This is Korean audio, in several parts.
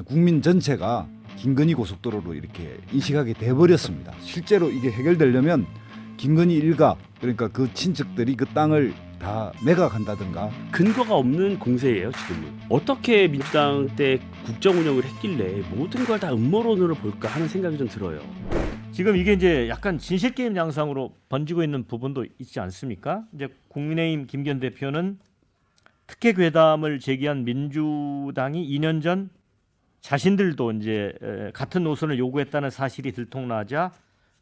국민 전체가 김건희 고속도로로 이렇게 인식하게 돼버렸습니다. 실제로 이게 해결되려면 김건희 일가 그러니까 그 친척들이 그 땅을 다 매각한다든가. 근거가 없는 공세예요 지금은. 어떻게 민주당 때 국정 운영을 했길래 모든 걸 다 음모론으로 볼까 하는 생각이 좀 들어요. 지금 이게 이제 약간 진실 게임 양상으로 번지고 있는 부분도 있지 않습니까? 이제 국민의힘 김기현 대표는 특혜 괴담을 제기한 민주당이 2년 전 자신들도 이제 같은 노선을 요구했다는 사실이 들통나자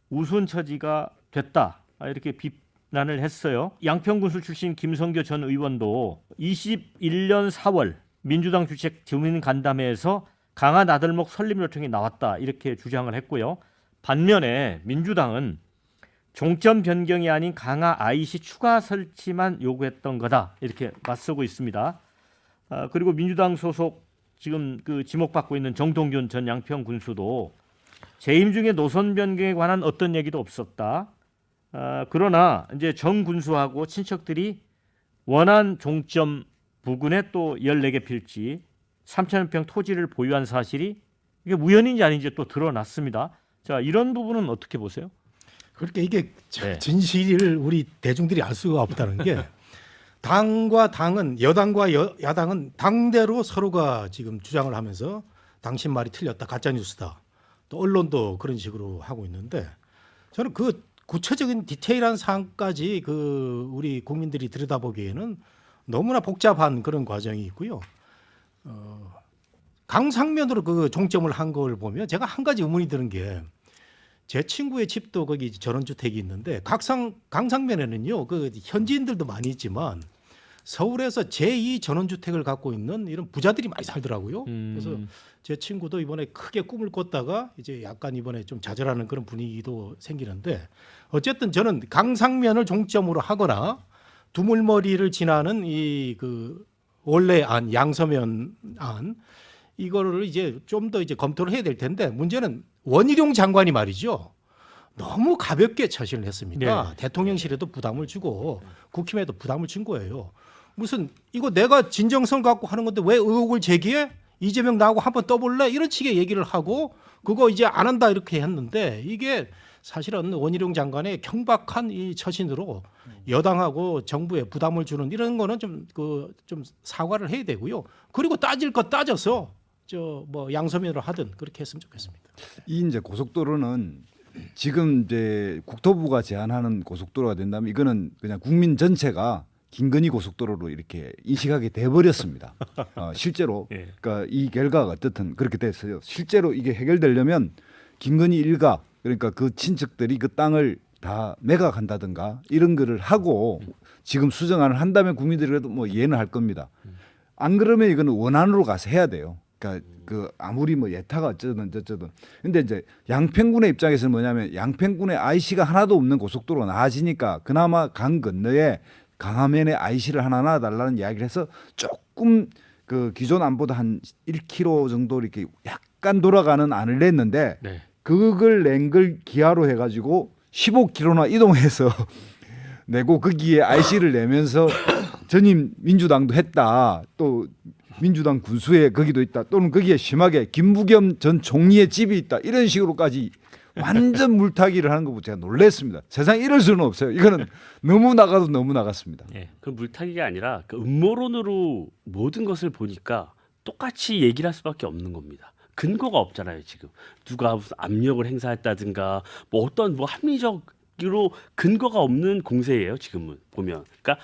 우스운 처지가 됐다 이렇게 비난을 했어요. 양평군수 출신 김성교 전 의원도 21년 4월 민주당 주최 주민간담회에서 강화 나들목 설립 요청이 나왔다 이렇게 주장을 했고요. 반면에 민주당은 종점 변경이 아닌 강화 IC 추가 설치만 요구했던 거다 이렇게 맞서고 있습니다. 그리고 민주당 소속 지금 그 지목받고 있는 정동균 전 양평 군수도 재임 중에 노선 변경에 관한 어떤 얘기도 없었다. 그러나 이제 정 군수하고 친척들이 원안 종점 부근에 또 14개 필지 3,000여 평 토지를 보유한 사실이 이게 우연인지 아닌지 또 드러났습니다. 자, 이런 부분은 어떻게 보세요? 그렇게 이게 네. 진실을 우리 대중들이 알 수가 없다는 게 당과 당은 여당과 야당은 당대로 서로가 지금 주장을 하면서 당신 말이 틀렸다, 가짜 뉴스다. 또 언론도 그런 식으로 하고 있는데 저는 그 구체적인 디테일한 사항까지 그 우리 국민들이 들여다보기에는 너무나 복잡한 그런 과정이 있고요. 강상면으로 그 종점을 한 걸 보면 제가 한 가지 의문이 드는 게 제 친구의 집도 거기 전원주택이 있는데 강상면에는요 그 현지인들도 많이 있지만 서울에서 제2 전원주택을 갖고 있는 이런 부자들이 많이 살더라고요. 그래서 제 친구도 이번에 크게 꿈을 꿨다가 이제 약간 이번에 좀 좌절하는 그런 분위기도 생기는데 어쨌든 저는 강상면을 종점으로 하거나 두물머리를 지나는 이 그 원래 안 양서면 안 이거를 이제 좀 더 이제 검토를 해야 될 텐데 문제는 원희룡 장관이 말이죠. 너무 가볍게 처신을 했습니다. 네. 대통령실에도 부담을 주고 국힘에도 부담을 준 거예요. 무슨 이거 내가 진정성 갖고 하는 건데 왜 의혹을 제기해? 이재명 나하고 한번 떠볼래? 이런 식의 얘기를 하고 그거 이제 안 한다 이렇게 했는데 이게 사실은 원희룡 장관의 경박한 이 처신으로 여당하고 정부에 부담을 주는 이런 거는 좀 사과를 해야 되고요. 그리고 따질 거 따져서 저 뭐 양서면으로 하든 그렇게 했으면 좋겠습니다. 이 이제 고속도로는 지금 이제 국토부가 제안하는 고속도로가 된다면 이거는 그냥 국민 전체가 김건희 고속도로로 이렇게 인식하게 돼버렸습니다. 실제로 예. 그러니까 이 결과가 어떻든 그렇게 됐어요. 실제로 이게 해결되려면 김건희 일가 그러니까 그 친척들이 그 땅을 다 매각한다든가 이런 거를 하고 지금 수정안을 한다면 국민들이 그래도 뭐 이해는 할 겁니다. 안 그러면 이거는 원안으로 가서 해야 돼요. 그러니까 그 아무리 뭐 예타가 어쩌든 저쩌든. 근데 이제 양평군의 입장에서는 뭐냐면 양평군에 IC가 하나도 없는 고속도로가 나아지니까 그나마 강 건너에 강화면에 IC를 하나 놔달라는 이야기를 해서 조금 그 기존 안보다 한 1km 정도 이렇게 약간 돌아가는 안을 냈는데 네. 그걸 낸 걸 기하로 해가지고 15km나 이동해서 내고 거기에 IC를 내면서 전임 민주당도 했다. 또 민주당 군수에 거기도 있다. 또는 거기에 심하게 김부겸 전 총리의 집이 있다. 이런 식으로까지 완전 물타기를 하는 거 보고 제가 놀랐습니다. 세상에 이럴 수는 없어요. 이거는 너무 나가도 너무 나갔습니다. 예. 그 물타기가 아니라 그 음모론으로 모든 것을 보니까 똑같이 얘기를 할 수밖에 없는 겁니다. 근거가 없잖아요 지금. 누가 무슨 압력을 행사했다든가 뭐 어떤 뭐 합리적으로 근거가 없는 공세예요 지금은 보면. 그러니까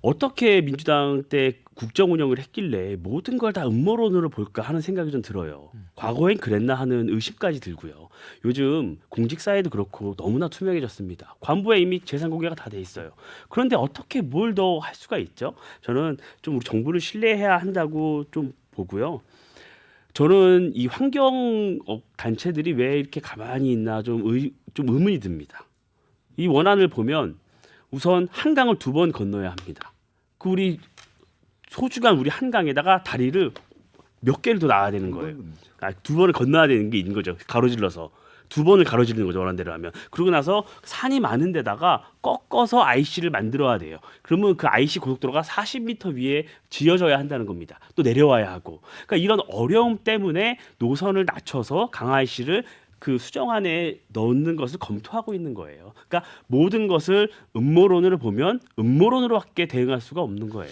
어떻게 민주당 때 국정 운영을 했길래 모든 걸 다 음모론으로 볼까 하는 생각이 좀 들어요. 과거엔 그랬나 하는 의심까지 들고요. 요즘 공직사회도 그렇고 너무나 투명해졌습니다. 관부에 이미 재산 공개가 다 돼 있어요. 그런데 어떻게 뭘 더 할 수가 있죠? 저는 좀 우리 정부를 신뢰해야 한다고 좀 보고요. 저는 이 환경 단체들이 왜 이렇게 가만히 있나 좀 의문이 듭니다. 이 원안을 보면 우선 한강을 2번 건너야 합니다. 그 우리 소중한 우리 한강에다가 다리를 몇 개를 더 놔야 되는 거예요. 2번을 건너야 되는 게 있는 거죠. 가로질러서 두 번을 가로지르는 거죠, 원하는 대로 하면. 그러고 나서 산이 많은 데다가 꺾어서 IC를 만들어야 돼요. 그러면 그 IC 고속도로가 40m 위에 지어져야 한다는 겁니다. 또 내려와야 하고. 그러니까 이런 어려움 때문에 노선을 낮춰서 강 IC를 그 수정 안에 넣는 것을 검토하고 있는 거예요. 그러니까 모든 것을 음모론으로 보면 음모론으로밖에 대응할 수가 없는 거예요.